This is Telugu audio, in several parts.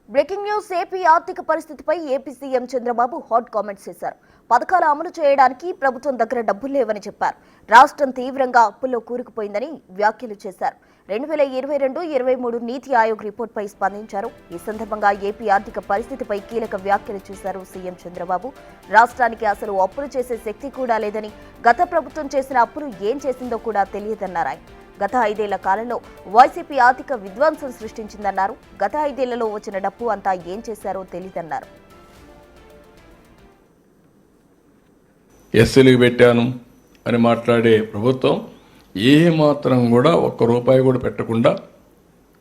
బ్రేకింగ్ న్యూస్ ఏపీ ఆర్థిక పరిస్థితిపై AP CM Chandrababu hot comments చేశారు. పథకాలు అమలు చేయడానికి ప్రభుత్వం దగ్గర డబ్బులు లేవని చెప్పారు. రాష్ట్రం తీవ్రంగా అప్పుల్లో కూరుకుపోయిందని వ్యాఖ్యలు చేశారు. 2022-23 నీతి ఆయోగ్ రిపోర్టుపై స్పందించారు. ఈ సందర్భంగా ఏపీ ఆర్థిక పరిస్థితిపై కీలక వ్యాఖ్యలు చేశారు సీఎం చంద్రబాబు. రాష్ట్రానికి అసలు అప్పులు చేసే శక్తి కూడా లేదని, గత ప్రభుత్వం చేసిన అప్పులు ఏం చేసిందో కూడా తెలియదన్నారు. గత 5 ఏళ్ల కాలంలో వైసీపీ ఆర్థిక విధ్వంసం సృష్టించిందన్నారు. గత 5 ఏళ్లలో వచ్చిన డబ్బు అంతా ఏం చేశారో తెలియదన్నారు. ఎస్సీలకు పెట్టాను అని మాట్లాడే ప్రభుత్వం ఏ మాత్రం కూడా ఒక్క రూపాయి కూడా పెట్టకుండా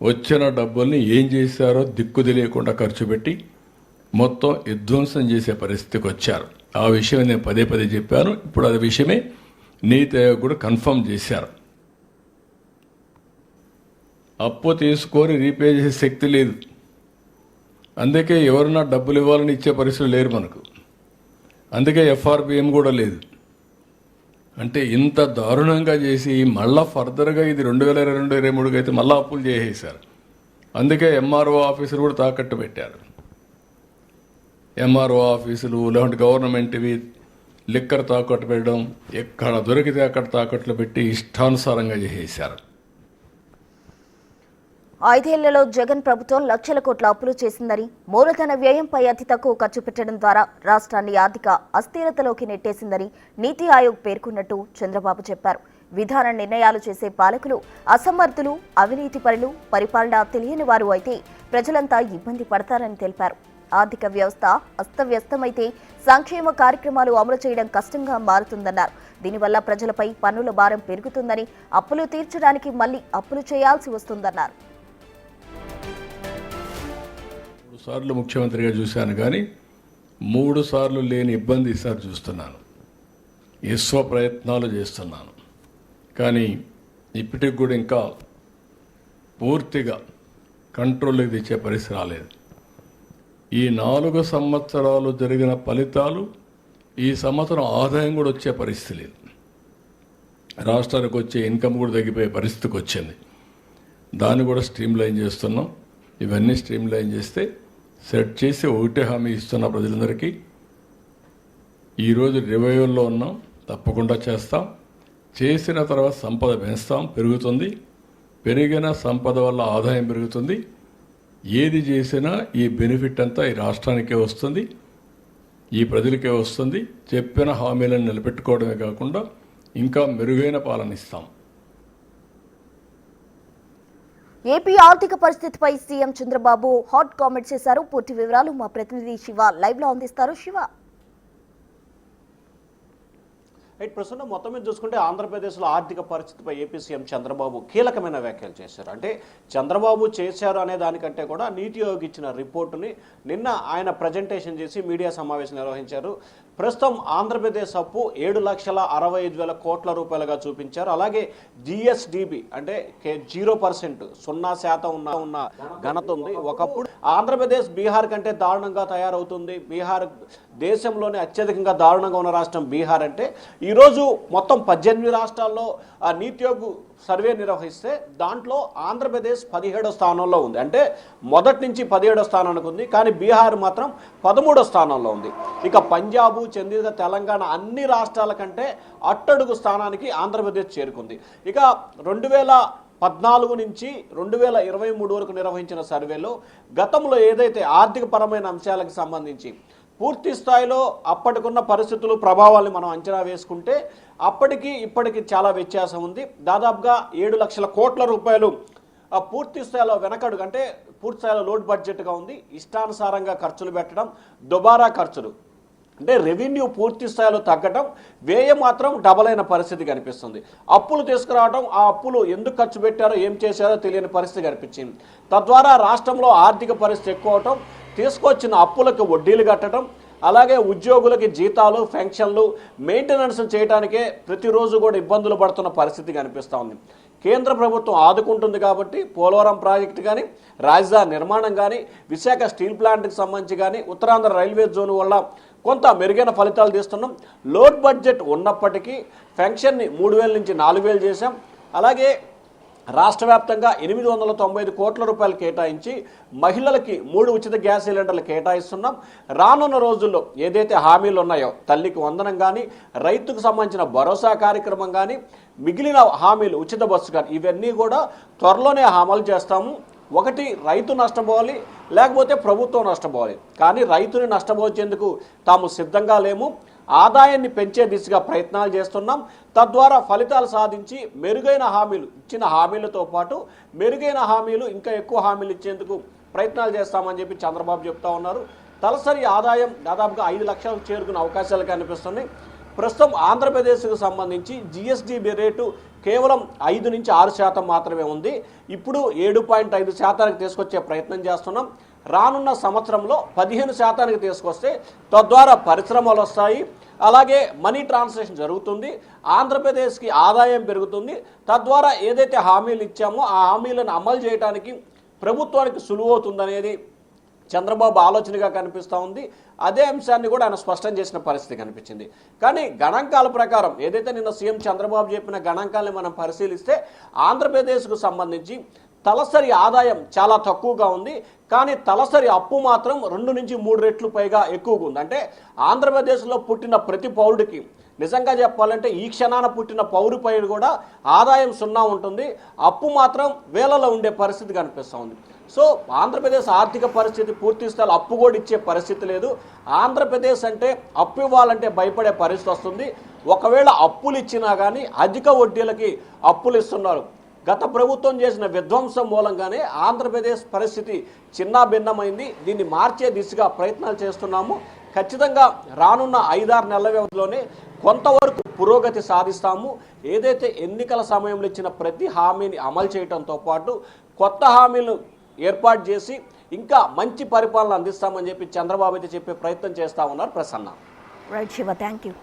వచ్చిన డబ్బుల్ని ఏం చేశారో దిక్కు తెలియకుండా ఖర్చు పెట్టి మొత్తం విధ్వంసం చేసే పరిస్థితికి వచ్చారు. ఆ విషయం నేను పదే పదే చెప్పాను. ఇప్పుడు అది విషయమే నీతి ఆయోగ్ కూడా కన్ఫర్మ్ చేశారు. అప్పు తీసుకొని రీపే చేసే శక్తి లేదు. అందుకే ఎవరన్నా డబ్బులు ఇవ్వాలని ఇచ్చే పరిస్థితులు లేరు మనకు. అందుకే ఎఫ్ఆర్బిఎం కూడా లేదు. అంటే ఇంత దారుణంగా చేసి మళ్ళా ఫర్దర్గా ఇది 2022-23 అయితే మళ్ళీ అప్పులు చేసేసారు. అందుకే ఎంఆర్ఓ ఆఫీసులు కూడా తాకట్టు పెట్టారు. ఎంఆర్ఓ ఆఫీసులు లేదంటే గవర్నమెంట్వి లిక్కర్ తాకట్టు పెట్టడం, ఎక్కడ దొరికితే అక్కడ తాకట్లు పెట్టి ఇష్టానుసారంగా చేసేసారు. 5 ఏళ్లలో జగన్ ప్రభుత్వం లక్షల కోట్ల అప్పులు చేసిందని, మూలధన వ్యయంపై అతి తక్కువ ఖర్చు పెట్టడం ద్వారా రాష్ట్రాన్ని ఆర్థిక అస్థిరతలోకి నెట్టేసిందని నీతి ఆయోగ్ పేర్కొన్నట్టు చంద్రబాబు చెప్పారు. విధాన నిర్ణయాలు చేసే పాలకులు అసమర్థులు, అవినీతిపరులు, పరిపాలన తెలియని వారు అయితే ప్రజలంతా ఇబ్బంది పడతారని తెలిపారు. ఆర్థిక వ్యవస్థ అస్తవ్యస్తమైతే సంక్షేమ కార్యక్రమాలు అమలు చేయడం కష్టంగా మారుతుందన్నారు. దీనివల్ల ప్రజలపై పన్నుల భారం పెరుగుతుందని, అప్పులు తీర్చడానికి మళ్లీ అప్పులు చేయాల్సి వస్తుందన్నారు. 3 సార్లు ముఖ్యమంత్రిగా చూశాను, కానీ 3 సార్లు లేని ఇబ్బంది ఈసారి చూస్తున్నాను. విశ్వ ప్రయత్నాలు చేస్తున్నాను, కానీ ఇప్పటికి కూడా ఇంకా పూర్తిగా కంట్రోల్కి తెచ్చే పరిస్థితి రాలేదు. ఈ 4 సంవత్సరాలు జరిగిన ఫలితాలు ఈ సంవత్సరం ఆదాయం కూడా వచ్చే పరిస్థితి లేదు. రాష్ట్రానికి వచ్చే ఇన్కమ్ కూడా తగ్గిపోయే పరిస్థితికి వచ్చింది. దాన్ని కూడా స్ట్రీమ్లైన్ చేస్తున్నాం. ఇవన్నీ స్ట్రీమ్లైన్ చేస్తే సెట్ చేసి ఒకటే హామీ ఇస్తున్న ప్రజలందరికీ, ఈరోజు రివైవల్లో ఉన్నాం, తప్పకుండా చేస్తాం. చేసిన తర్వాత సంపద పెంచుతాం, పెరుగుతుంది. పెరిగిన సంపద వల్ల ఆదాయం పెరుగుతుంది. ఏది చేసినా ఈ బెనిఫిట్ అంతా ఈ రాష్ట్రానికే వస్తుంది, ఈ ప్రజలకే వస్తుంది. చెప్పిన హామీలను నిలబెట్టుకోవడమే కాకుండా ఇంకా మెరుగైన పాలన ఇస్తాం. ఏపీ ఆర్థిక పరిస్థితిపై సీఎం చంద్రబాబు హాట్ కామెంట్స్ చేశారు. పూర్తి వివరాలు మా ప్రతినిధి శివ లైవ్ లో అందిస్తారు. శివ, ప్రస్తుతం మొత్తం మీద చూసుకుంటే ఆంధ్రప్రదేశ్లో ఆర్థిక పరిస్థితిపై ఏపీ సీఎం చంద్రబాబు కీలకమైన వ్యాఖ్యలు చేశారు. అంటే చంద్రబాబు చేశారు అనే దానికంటే కూడా నీతి ఆయోగ్ ఇచ్చిన రిపోర్టుని నిన్న ఆయన ప్రజెంటేషన్ చేసి మీడియా సమావేశం నిర్వహించారు. ప్రస్తుతం ఆంధ్రప్రదేశ్ అప్పు 7,65,000 కోట్ల రూపాయలుగా చూపించారు. అలాగే జిఎస్డిబి అంటే 0%, 0% ఉన్న ఘనత ఉంది. ఒకప్పుడు ఆంధ్రప్రదేశ్ బీహార్ కంటే దారుణంగా తయారవుతుంది. బీహార్ దేశంలోనే అత్యధికంగా దారుణంగా ఉన్న రాష్ట్రం బీహార్. అంటే ఈరోజు మొత్తం 18 రాష్ట్రాల్లో నీతి ఆయోగ్ సర్వే నిర్వహిస్తే దాంట్లో ఆంధ్రప్రదేశ్ 17వ స్థానంలో ఉంది. అంటే మొదటి నుంచి 17వ స్థానానికి ఉంది, కానీ బీహార్ మాత్రం 13వ స్థానంలో ఉంది. ఇక పంజాబ్, చండీగఢ్, తెలంగాణ అన్ని రాష్ట్రాల కంటే అట్టడుగు స్థానానికి ఆంధ్రప్రదేశ్ చేరుకుంది. ఇక 2014 నుంచి 2023 వరకు నిర్వహించిన సర్వేలో గతంలో ఏదైతే ఆర్థిక పరమైన అంశాలకు సంబంధించి పూర్తి స్థాయిలో అప్పటికున్న పరిస్థితులు, ప్రభావాల్ని మనం అంచనా వేసుకుంటే అప్పటికి ఇప్పటికి చాలా వ్యత్యాసం ఉంది. దాదాపుగా 7 లక్షల కోట్ల రూపాయలు పూర్తి స్థాయిలో వెనకడుగు, అంటే పూర్తి స్థాయిలో లోడ్ బడ్జెట్గా ఉంది. ఇష్టానుసారంగా ఖర్చులు పెట్టడం, దుబారా ఖర్చులు, అంటే రెవెన్యూ పూర్తి స్థాయిలో తగ్గడం, వ్యయం మాత్రం డబల్ అయిన పరిస్థితి కనిపిస్తుంది. అప్పులు తీసుకురావడం, ఆ అప్పులు ఎందుకు ఖర్చు పెట్టారో ఏం చేశారో తెలియని పరిస్థితి కనిపించింది. తద్వారా రాష్ట్రంలో ఆర్థిక పరిస్థితి ఎక్కువ అవటం, తీసుకొచ్చిన అప్పులకు వడ్డీలు కట్టడం, అలాగే ఉద్యోగులకి జీతాలు, పెన్షన్లు, మెయింటెనెన్స్ చేయడానికే ప్రతిరోజు కూడా ఇబ్బందులు పడుతున్న పరిస్థితి కనిపిస్తూ ఉంది. కేంద్ర ప్రభుత్వం ఆదుకుంటుంది కాబట్టి పోలవరం ప్రాజెక్టు కానీ, రాజధాని నిర్మాణం కానీ, విశాఖ స్టీల్ ప్లాంట్కి సంబంధించి కానీ, ఉత్తరాంధ్ర రైల్వే జోన్ వల్ల కొంత మెరుగైన ఫలితాలు తీస్తున్నాం. లోడ్ బడ్జెట్ ఉన్నప్పటికీ పెన్షన్ని 3,000 నుంచి 4,000 చేశాం. అలాగే రాష్ట్ర వ్యాప్తంగా 895 కోట్ల రూపాయలు కేటాయించి మహిళలకి 3 ఉచిత గ్యాస్ సిలిండర్లు కేటాయిస్తున్నాం. రానున్న రోజుల్లో ఏదైతే హామీలు ఉన్నాయో తల్లికి వందనం కానీ, రైతుకు సంబంధించిన భరోసా కార్యక్రమం కానీ, మిగిలిన హామీలు ఉచిత బస్సు కానీ ఇవన్నీ కూడా త్వరలోనే అమలు చేస్తాము. ఒకటి రైతు నష్టపోవాలి, లేకపోతే ప్రభుత్వం నష్టపోవాలి. కానీ రైతుని నష్టపోయేందుకు తాము సిద్ధంగా లేము. ఆదాయాన్ని పెంచే దిశగా ప్రయత్నాలు చేస్తున్నాం. తద్వారా ఫలితాలు సాధించి మెరుగైన హామీలు ఇచ్చిన హామీలతో పాటు మెరుగైన హామీలు ఇంకా ఎక్కువ హామీలు ఇచ్చేందుకు ప్రయత్నాలు చేస్తామని చెప్పి చంద్రబాబు చెప్తా ఉన్నారు. తలసరి ఆదాయం దాదాపుగా 5 లక్షలకు చేరుకునే అవకాశాలు కనిపిస్తున్నాయి. ప్రస్తుతం ఆంధ్రప్రదేశ్కు సంబంధించి జిఎస్డిబి రేటు కేవలం 5 నుంచి 6% మాత్రమే ఉంది. ఇప్పుడు 7.5% తీసుకొచ్చే ప్రయత్నం చేస్తున్నాం. రానున్న సంవత్సరంలో 15% తీసుకొస్తే తద్వారా పరిశ్రమలు వస్తాయి, అలాగే మనీ ట్రాన్సాక్షన్ జరుగుతుంది, ఆంధ్రప్రదేశ్కి ఆదాయం పెరుగుతుంది. తద్వారా ఏదైతే హామీలు ఇచ్చామో ఆ హామీలను అమలు చేయడానికి ప్రభుత్వానికి సులువవుతుందనేది చంద్రబాబు ఆలోచనగా కనిపిస్తూ ఉంది. అదే అంశాన్ని కూడా ఆయన స్పష్టం చేసిన పరిస్థితి కనిపించింది. కానీ గణాంకాల ప్రకారం ఏదైతే నిన్న సీఎం చంద్రబాబు చెప్పిన గణాంకాలను మనం పరిశీలిస్తే ఆంధ్రప్రదేశ్కు సంబంధించి తలసరి ఆదాయం చాలా తక్కువగా ఉంది. కానీ తలసరి అప్పు మాత్రం 2 నుంచి 3 రెట్లు పైగా ఎక్కువగా ఉంది. అంటే ఆంధ్రప్రదేశ్లో పుట్టిన ప్రతి పౌరుడికి నిజంగా చెప్పాలంటే ఈ క్షణాన పుట్టిన పౌరుపై కూడా ఆదాయం 0 ఉంటుంది, అప్పు మాత్రం వేలలో ఉండే పరిస్థితి కనిపిస్తూ ఉంది. సో ఆంధ్రప్రదేశ్ ఆర్థిక పరిస్థితి పూర్తి స్థాయిలో అప్పు కూడా ఇచ్చే పరిస్థితి లేదు. ఆంధ్రప్రదేశ్ అంటే అప్పు ఇవ్వాలంటే భయపడే పరిస్థితి వస్తుంది. ఒకవేళ అప్పులు ఇచ్చినా కానీ అధిక వడ్డీలకి అప్పులు ఇస్తున్నారు. గత ప్రభుత్వం చేసిన విధ్వంసం మూలంగానే ఆంధ్రప్రదేశ్ పరిస్థితి చిన్నాభిన్నమైంది. దీన్ని మార్చే దిశగా ప్రయత్నాలు చేస్తున్నాము. ఖచ్చితంగా రానున్న 5-6 నెలల వ్యవధిలోనే కొంతవరకు పురోగతి సాధిస్తాము. ఏదైతే ఎన్నికల సమయంలో ఇచ్చిన ప్రతి హామీని అమలు చేయడంతో పాటు కొత్త హామీలు ఏర్పాటు చేసి ఇంకా మంచి పరిపాలన అందిస్తామని చెప్పి చంద్రబాబు అయితే చెప్పే ప్రయత్నం చేస్తా ఉన్నారు. Prasanna. Right Shiva, thank you.